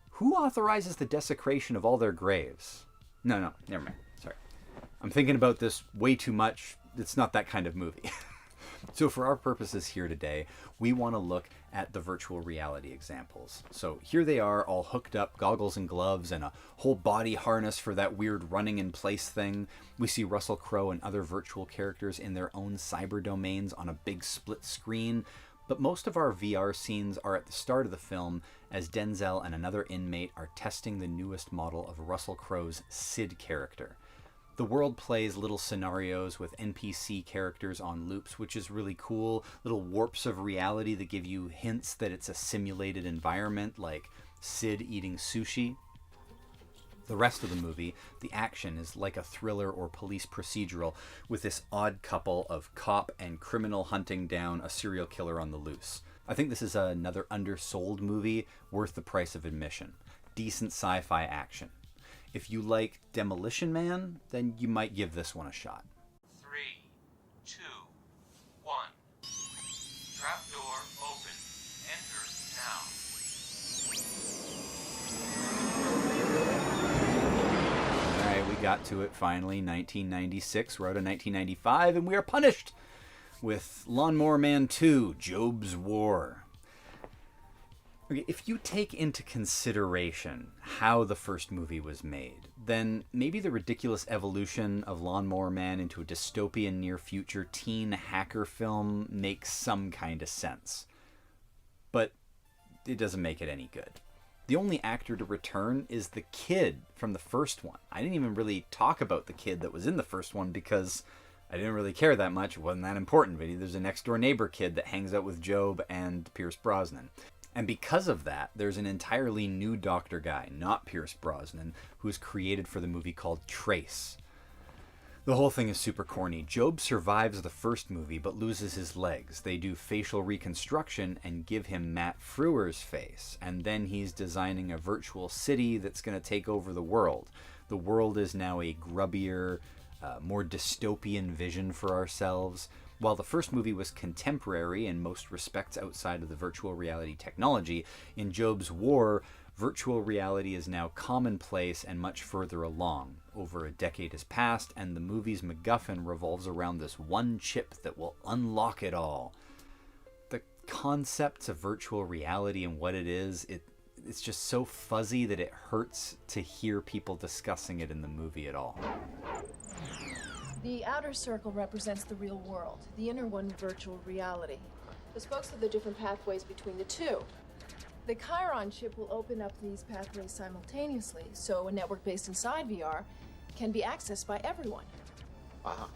who authorizes the desecration of all their graves? No, never mind. Sorry. I'm thinking about this way too much. It's not that kind of movie. So for our purposes here today, we want to look at the virtual reality examples. So here they are, all hooked up, goggles and gloves, and a whole body harness for that weird running in place thing. We see Russell Crowe and other virtual characters in their own cyber domains on a big split screen. But most of our VR scenes are at the start of the film as Denzel and another inmate are testing the newest model of Russell Crowe's Sid character. The world plays little scenarios with NPC characters on loops, which is really cool. Little warps of reality that give you hints that it's a simulated environment, like Sid eating sushi. The rest of the movie, the action is like a thriller or police procedural with this odd couple of cop and criminal hunting down a serial killer on the loose. I think this is another undersold movie worth the price of admission. Decent sci-fi action. If you like Demolition Man, then you might give this one a shot. 3, 2, 1. Alright, we got to it finally. 1996. We're out of 1995, and we are punished with Lawnmower Man 2, Job's War. Okay, if you take into consideration how the first movie was made, then maybe the ridiculous evolution of Lawnmower Man into a dystopian near-future teen hacker film makes some kind of sense. But it doesn't make it any good. The only actor to return is the kid from the first one. I didn't even really talk about the kid that was in the first one because I didn't really care that much. It wasn't that important. But there's a next-door neighbor kid that hangs out with Job and Pierce Brosnan. And because of that, there's an entirely new Doctor guy, not Pierce Brosnan, who was created for the movie called Trace. The whole thing is super corny. Job survives the first movie, but loses his legs. They do facial reconstruction and give him Matt Frewer's face. And then he's designing a virtual city that's going to take over the world. The world is now a grubbier, more dystopian vision for ourselves. While the first movie was contemporary in most respects outside of the virtual reality technology, in Job's War, virtual reality is now commonplace and much further along. Over a decade has passed, and the movie's MacGuffin revolves around this one chip that will unlock it all. The concepts of virtual reality and what it is, it's just so fuzzy that it hurts to hear people discussing it in the movie at all. The outer circle represents the real world, the inner one virtual reality. The spokes are the different pathways between the two. The Chiron chip will open up these pathways simultaneously, so a network based inside VR can be accessed by everyone. Wow.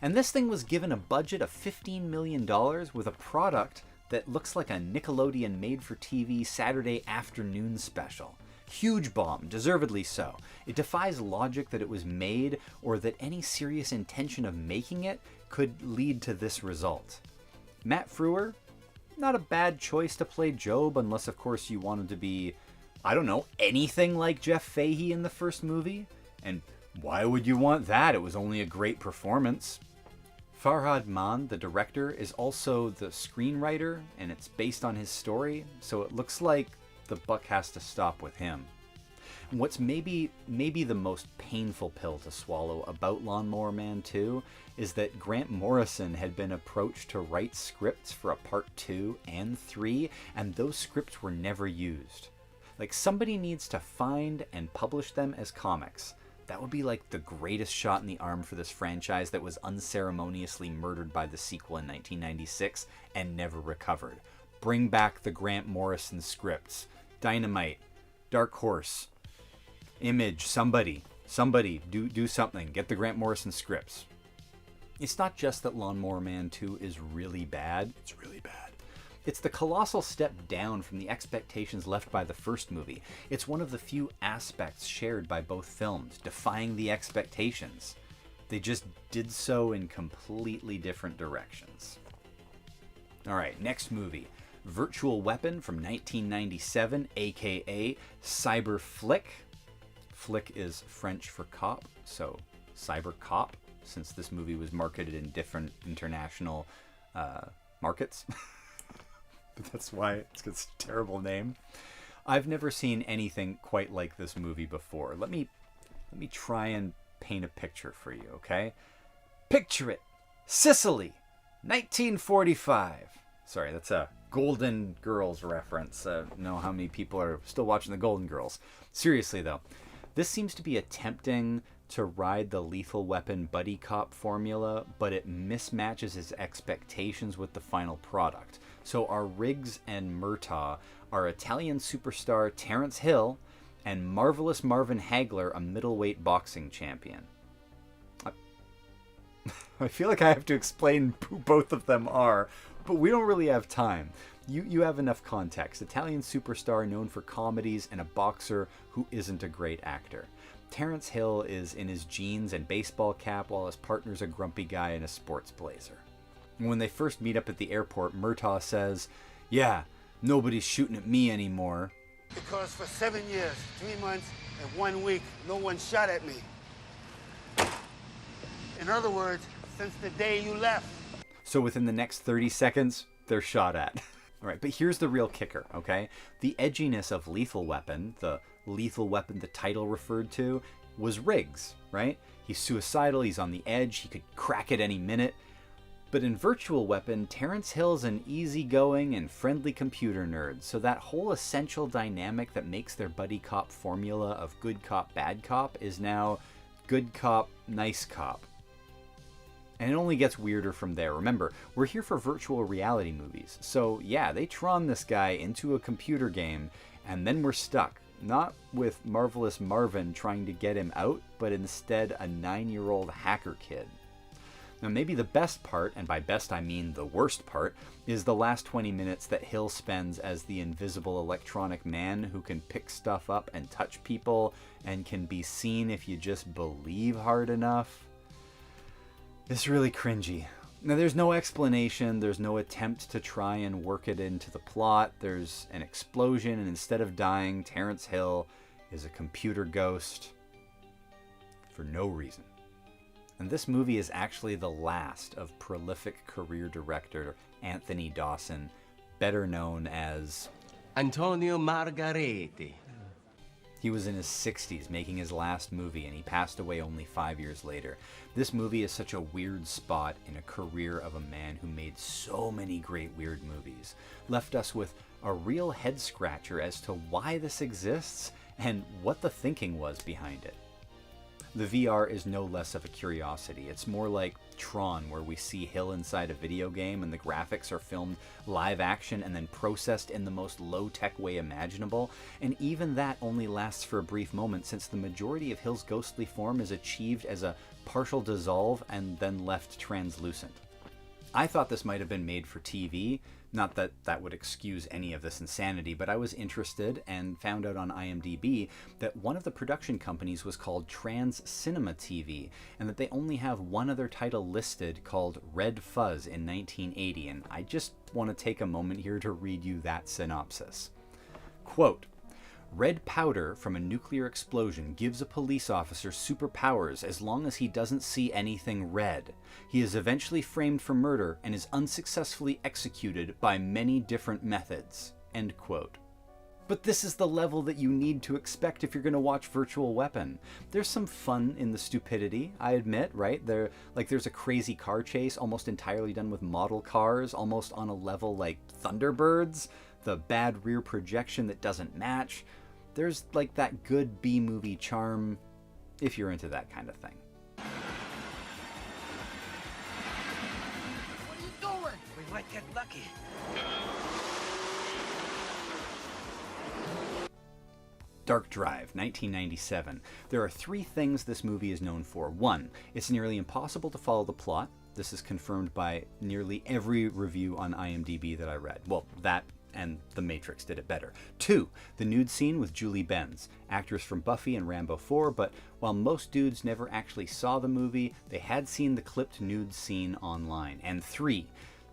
And this thing was given a budget of $15 million with a product that looks like a Nickelodeon made-for-TV Saturday afternoon special. Huge bomb, deservedly so. It defies logic that it was made or that any serious intention of making it could lead to this result. Matt Frewer, not a bad choice to play Job, unless of course you want him to be, I don't know, anything like Jeff Fahey in the first movie. And why would you want that? It was only a great performance. Farhad Mann, the director, is also the screenwriter, and it's based on his story, so it looks like the buck has to stop with him. What's maybe the most painful pill to swallow about Lawnmower Man 2 is that Grant Morrison had been approached to write scripts for a part 2 and 3, and those scripts were never used. Like, somebody needs to find and publish them as comics. That would be like the greatest shot in the arm for this franchise that was unceremoniously murdered by the sequel in 1996 and never recovered. Bring back the Grant Morrison scripts. Dynamite, Dark Horse, Image, somebody do something. Get the Grant Morrison scripts. It's not just that Lawnmower Man 2 is really bad. It's really bad. It's the colossal step down from the expectations left by the first movie. It's one of the few aspects shared by both films, defying the expectations. They just did so in completely different directions. Alright, next movie. Virtual Weapon from 1997, aka Cyber Flick. Flick is French for cop, so Cyber Cop, since this movie was marketed in different international markets. But that's why it's got a terrible name. I've never seen anything quite like this movie before. Let me try and paint a picture for you, okay? Picture it. Sicily, 1945. Sorry, that's a Golden Girls reference. Know how many people are still watching the Golden Girls. Seriously, though, this seems to be attempting to ride the Lethal Weapon buddy cop formula, but it mismatches its expectations with the final product. So our Riggs and Murtaugh are Italian superstar Terence Hill and Marvelous Marvin Hagler, a middleweight boxing champion. I feel like I have to explain who both of them are, but we don't really have time. You have enough context. Italian superstar known for comedies and a boxer who isn't a great actor. Terence Hill is in his jeans and baseball cap while his partner's a grumpy guy in a sports blazer. When they first meet up at the airport, Murtaugh says, "Yeah, nobody's shooting at me anymore." Because for 7 years, 3 months, and 1 week, no one shot at me. In other words, since the day you left. So within the next 30 seconds, they're shot at. All right, but here's the real kicker, okay? The edginess of Lethal Weapon, the lethal weapon the title referred to, was Riggs, right? He's suicidal, he's on the edge, he could crack at any minute. But in Virtual Weapon, Terrence Hill's an easygoing and friendly computer nerd, so that whole essential dynamic that makes their buddy cop formula of good cop, bad cop is now good cop, nice cop. And it only gets weirder from there. Remember, we're here for virtual reality movies, so yeah, they Tron this guy into a computer game, and then we're stuck. Not with Marvelous Marvin trying to get him out, but instead a 9-year-old hacker kid. Now maybe the best part, and by best I mean the worst part, is the last 20 minutes that Hill spends as the invisible electronic man who can pick stuff up and touch people and can be seen if you just believe hard enough. It's really cringy. Now there's no explanation, there's no attempt to try and work it into the plot. There's an explosion, and instead of dying, Terrence Hill is a computer ghost for no reason. And this movie is actually the last of prolific career director Anthony Dawson, better known as Antonio Margarete. He was in his 60s making his last movie, and he passed away only 5 years later. This movie is such a weird spot in a career of a man who made so many great weird movies. Left us with a real head scratcher as to why this exists and what the thinking was behind it. The VR is no less of a curiosity. It's more like Tron, where we see Hill inside a video game and the graphics are filmed live action and then processed in the most low-tech way imaginable. And even that only lasts for a brief moment, since the majority of Hill's ghostly form is achieved as a partial dissolve and then left translucent. I thought this might have been made for TV, not that that would excuse any of this insanity, but I was interested and found out on IMDb that one of the production companies was called Trans Cinema TV, and that they only have one other title listed called Red Fuzz in 1980, and I just want to take a moment here to read you that synopsis. Quote, "Red powder from a nuclear explosion gives a police officer superpowers as long as he doesn't see anything red. He is eventually framed for murder and is unsuccessfully executed by many different methods." End quote. But this is the level that you need to expect if you're going to watch Virtual Weapon. There's some fun in the stupidity, I admit, right? There's a crazy car chase almost entirely done with model cars, almost on a level like Thunderbirds, the bad rear projection that doesn't match. There's like that good B-movie charm, if you're into that kind of thing. What are you doing? We might get lucky. Dark Drive, 1997. There are 3 things this movie is known for. 1, it's nearly impossible to follow the plot. This is confirmed by nearly every review on IMDb that I read. Well, that and The Matrix did it better. 2, the nude scene with Julie Benz, actress from Buffy and Rambo 4, but while most dudes never actually saw the movie, they had seen the clipped nude scene online. And 3,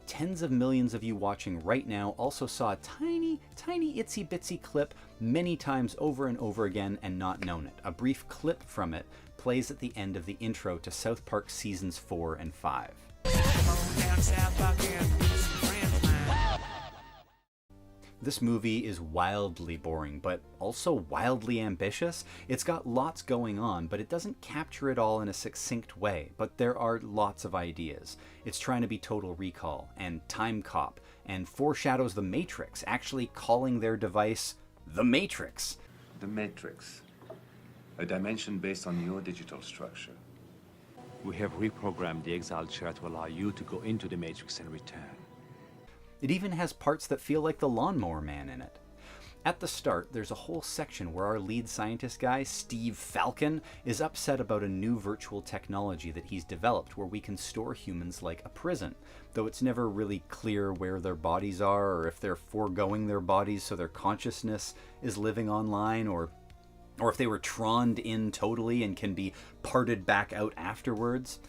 tens of millions of you watching right now also saw a tiny, tiny itsy bitsy clip many times over and over again and not known it. A brief clip from it plays at the end of the intro to South Park seasons 4 and 5. This movie is wildly boring, but also wildly ambitious. It's got lots going on, but it doesn't capture it all in a succinct way. But there are lots of ideas. It's trying to be Total Recall and Time Cop, and foreshadows The Matrix, actually calling their device The Matrix. The Matrix, a dimension based on your digital structure. We have reprogrammed the exile chair to allow you to go into the Matrix and return. It even has parts that feel like the Lawnmower Man in it. At the start, there's a whole section where our lead scientist guy, Steve Falcon, is upset about a new virtual technology that he's developed where we can store humans like a prison, though it's never really clear where their bodies are or if they're foregoing their bodies so their consciousness is living online, or if they were troned in totally and can be parted back out afterwards.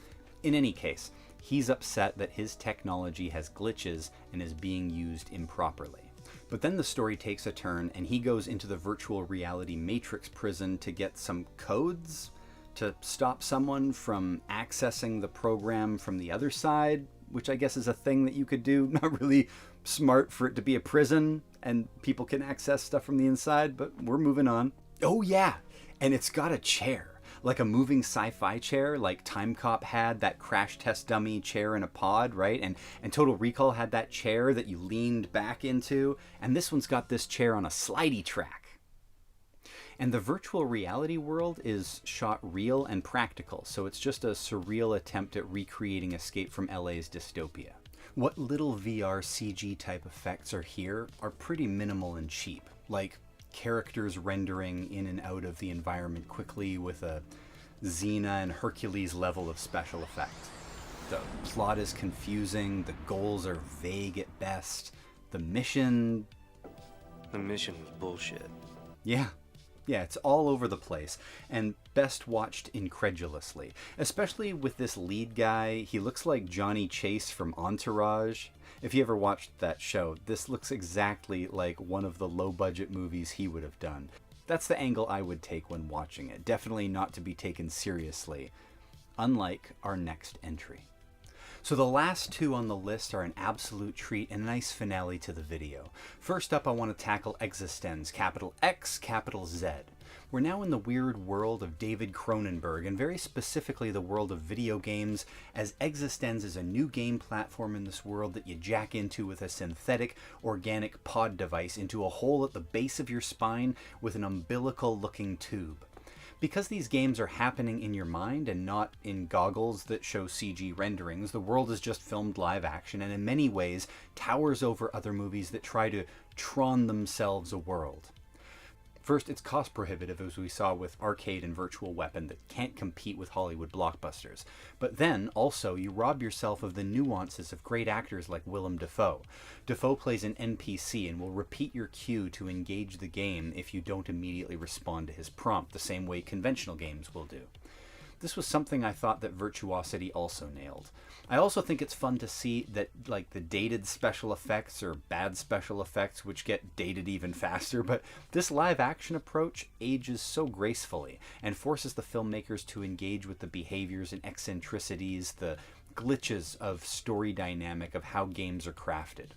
In any case, he's upset that his technology has glitches and is being used improperly. But then the story takes a turn and he goes into the virtual reality Matrix prison to get some codes to stop someone from accessing the program from the other side. which I guess is a thing that you could do. Not really smart for it to be a prison and people can access stuff from the inside, but we're moving on. Oh yeah, and it's got a chair. Like a moving sci-fi chair, like Time Cop had that crash test dummy chair in a pod, right? And Total Recall had that chair that you leaned back into. And this one's got this chair on a slidey track. And the virtual reality world is shot real and practical, so it's just a surreal attempt at recreating Escape from LA's dystopia. What little VR CG type effects are here are pretty minimal and cheap, like characters rendering in and out of the environment quickly with a Xena and Hercules level of special effect. The plot is confusing, the goals are vague at best, the mission was bullshit. Yeah, it's all over the place, and best watched incredulously. Especially with this lead guy, he looks like Johnny Chase from Entourage. If you ever watched that show, this looks exactly like one of the low-budget movies he would have done. That's the angle I would take when watching it. Definitely not to be taken seriously, unlike our next entry. So the last two on the list are an absolute treat and a nice finale to the video. First up, I want to tackle eXistenZ, capital X, capital Z. We're now in the weird world of David Cronenberg, and very specifically the world of video games, as eXistenZ is a new game platform in this world that you jack into with a synthetic, organic pod device into a hole at the base of your spine with an umbilical-looking tube. Because these games are happening in your mind and not in goggles that show CG renderings, the world is just filmed live action and in many ways towers over other movies that try to Tron themselves a world. First, it's cost prohibitive, as we saw with Arcade and Virtual Weapon, that can't compete with Hollywood blockbusters. But then, also, you rob yourself of the nuances of great actors like Willem Dafoe. Dafoe plays an NPC and will repeat your cue to engage the game if you don't immediately respond to his prompt, the same way conventional games will do. This was something I thought that Virtuosity also nailed. I also think it's fun to see that, like, the dated special effects or bad special effects, which get dated even faster, but this live action approach ages so gracefully and forces the filmmakers to engage with the behaviors and eccentricities, the glitches of story dynamic of how games are crafted.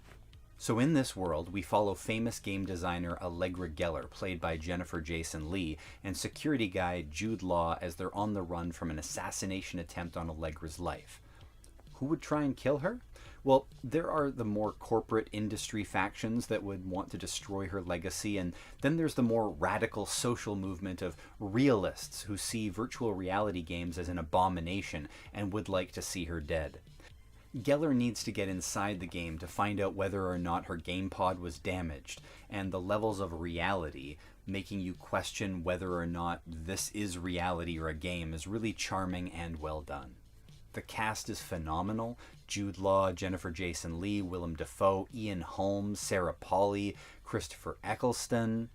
So in this world, we follow famous game designer Allegra Geller, played by Jennifer Jason Leigh, and security guy Jude Law as they're on the run from an assassination attempt on Allegra's life. Who would try and kill her? Well, there are the more corporate industry factions that would want to destroy her legacy, and then there's the more radical social movement of realists who see virtual reality games as an abomination and would like to see her dead. Geller needs to get inside the game to find out whether or not her game pod was damaged, and the levels of reality, making you question whether or not this is reality or a game, is really charming and well done. The cast is phenomenal. Jude Law, Jennifer Jason Leigh, Willem Dafoe, Ian Holmes, Sarah Polley, Christopher Eccleston.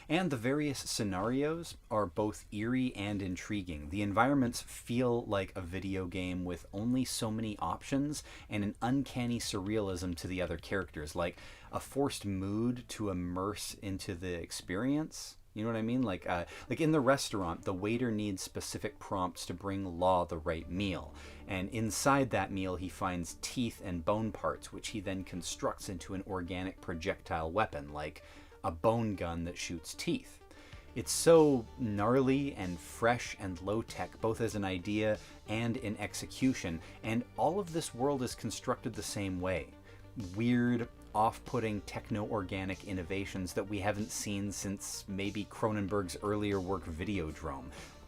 And the various scenarios are both eerie and intriguing. The environments feel like a video game with only so many options and an uncanny surrealism to the other characters, like a forced mood to immerse into the experience. You know what I mean? Like in the restaurant, the waiter needs specific prompts to bring Law the right meal. And inside that meal, he finds teeth and bone parts, which he then constructs into an organic projectile weapon, like a bone gun that shoots teeth. It's so gnarly and fresh and low-tech, both as an idea and in execution, and all of this world is constructed the same way. Weird, off-putting techno-organic innovations that we haven't seen since maybe Cronenberg's earlier work Videodrome,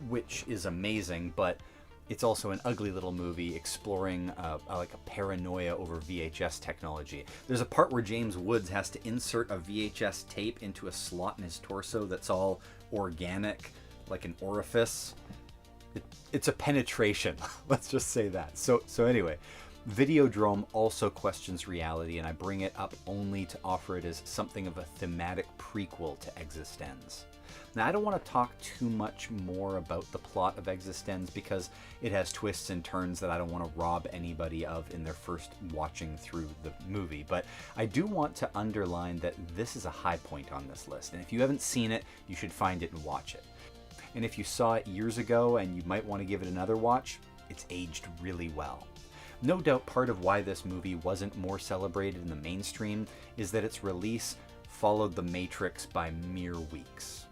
which is amazing, but it's also an ugly little movie exploring like a paranoia over VHS technology. There's a part where James Woods has to insert a VHS tape into a slot in his torso that's all organic, like an orifice. It's a penetration, let's just say that. So anyway, Videodrome also questions reality, and I bring it up only to offer it as something of a thematic prequel to eXistenZ. Now, I don't want to talk too much more about the plot of eXistenZ because it has twists and turns that I don't want to rob anybody of in their first watching through the movie, but I do want to underline that this is a high point on this list, and if you haven't seen it, you should find it and watch it. And if you saw it years ago and you might want to give it another watch, it's aged really well. No doubt part of why this movie wasn't more celebrated in the mainstream is that its release followed The Matrix by mere weeks.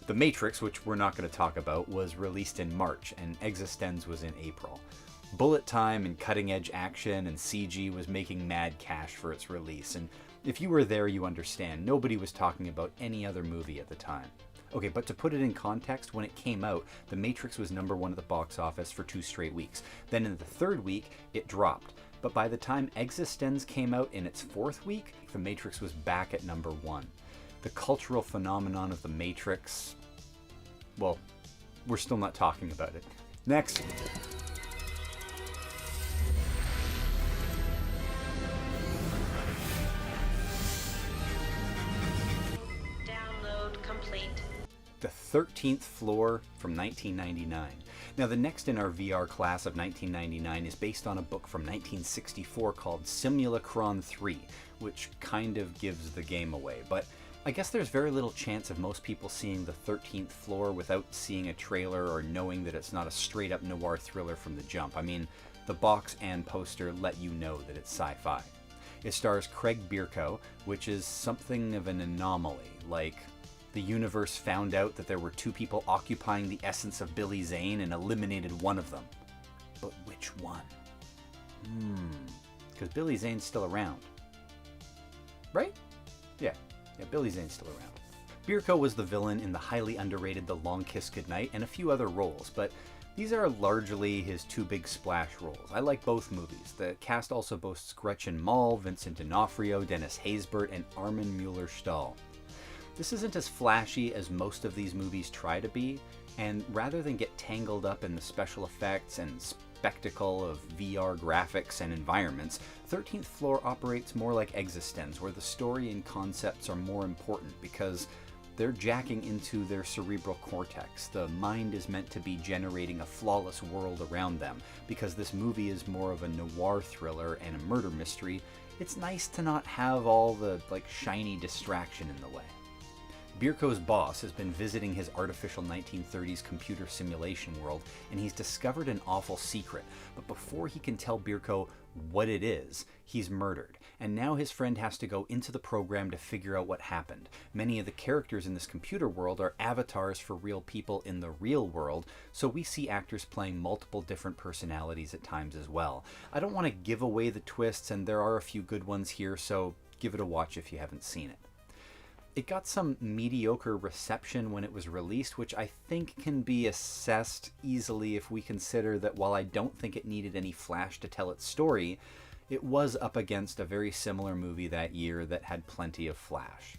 The Matrix, which we're not going to talk about, was released in March, and eXistenZ was in April. Bullet time and cutting-edge action and CG was making mad cash for its release, and if you were there, you understand. Nobody was talking about any other movie at the time. Okay, but to put it in context, when it came out, The Matrix was #1 at the box office for 2 straight weeks. Then in the 3rd week, it dropped. But by the time eXistenZ came out in its 4th week, The Matrix was back at #1. The cultural phenomenon of The Matrix, well, we're still not talking about it. Next. Download complete. The 13th Floor from 1999. Now, the next in our VR class of 1999 is based on a book from 1964 called Simulacron 3, which kind of gives the game away. But I guess there's very little chance of most people seeing The 13th Floor without seeing a trailer or knowing that it's not a straight-up noir thriller from the jump. I mean, the box and poster let you know that it's sci-fi. It stars Craig Bierko, which is something of an anomaly, like the universe found out that there were 2 people occupying the essence of Billy Zane and eliminated one of them. But which one? Because Billy Zane's still around. Right? Yeah, Billy Zane's still around. Bierko was the villain in the highly underrated The Long Kiss Goodnight and a few other roles, but these are largely his 2 big splash roles. I like both movies. The cast also boasts Gretchen Mol, Vincent D'Onofrio, Dennis Haysbert, and Armin Mueller-Stahl. This isn't as flashy as most of these movies try to be, and rather than get tangled up in the special effects and spectacle of VR graphics and environments, 13th Floor operates more like eXistenZ, where the story and concepts are more important because they're jacking into their cerebral cortex. The mind is meant to be generating a flawless world around them. Because this movie is more of a noir thriller and a murder mystery, it's nice to not have all the shiny distraction in the way. Bierko's boss has been visiting his artificial 1930s computer simulation world, and he's discovered an awful secret. But before he can tell Bierko what it is, he's murdered. And now his friend has to go into the program to figure out what happened. Many of the characters in this computer world are avatars for real people in the real world, so we see actors playing multiple different personalities at times as well. I don't want to give away the twists, and there are a few good ones here, so give it a watch if you haven't seen it. It got some mediocre reception when it was released, which I think can be assessed easily if we consider that while I don't think it needed any flash to tell its story, it was up against a very similar movie that year that had plenty of flash.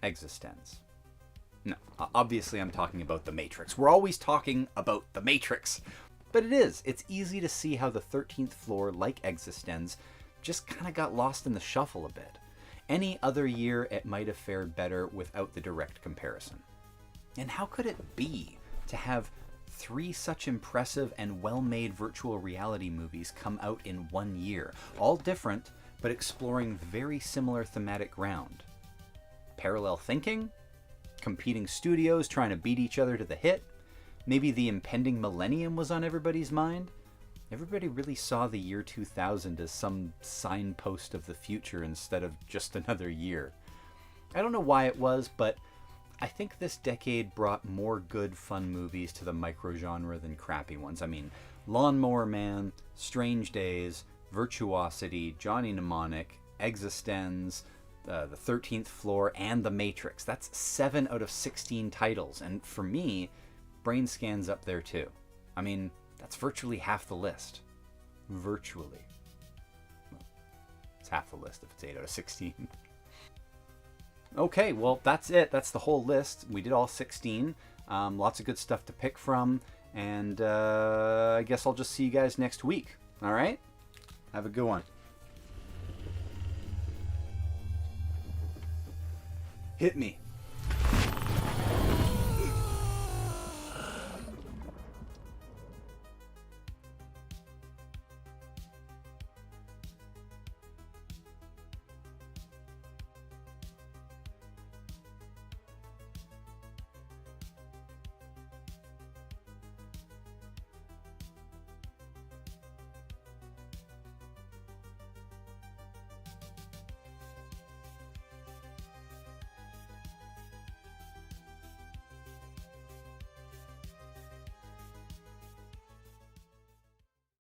eXistenZ. No, obviously I'm talking about The Matrix. We're always talking about The Matrix. But it is. It's easy to see how The 13th Floor, like eXistenZ, just kind of got lost in the shuffle a bit. Any other year, it might have fared better without the direct comparison. And how could it be to have 3 such impressive and well-made virtual reality movies come out in 1 year, all different, but exploring very similar thematic ground? Parallel thinking? Competing studios trying to beat each other to the hit? Maybe the impending millennium was on everybody's mind? Everybody really saw the year 2000 as some signpost of the future instead of just another year. I don't know why it was, but I think this decade brought more good, fun movies to the microgenre than crappy ones. I mean, Lawnmower Man, Strange Days, Virtuosity, Johnny Mnemonic, eXistenZ, The 13th Floor, and The Matrix. That's 7 out of 16 titles, and for me, Brain Scan's up there too. I mean, that's virtually half the list. Virtually. It's half the list if it's 8 out of 16. Okay, well, that's it. That's the whole list. We did all 16. Lots of good stuff to pick from. And I guess I'll just see you guys next week. All right? Have a good one. Hit me.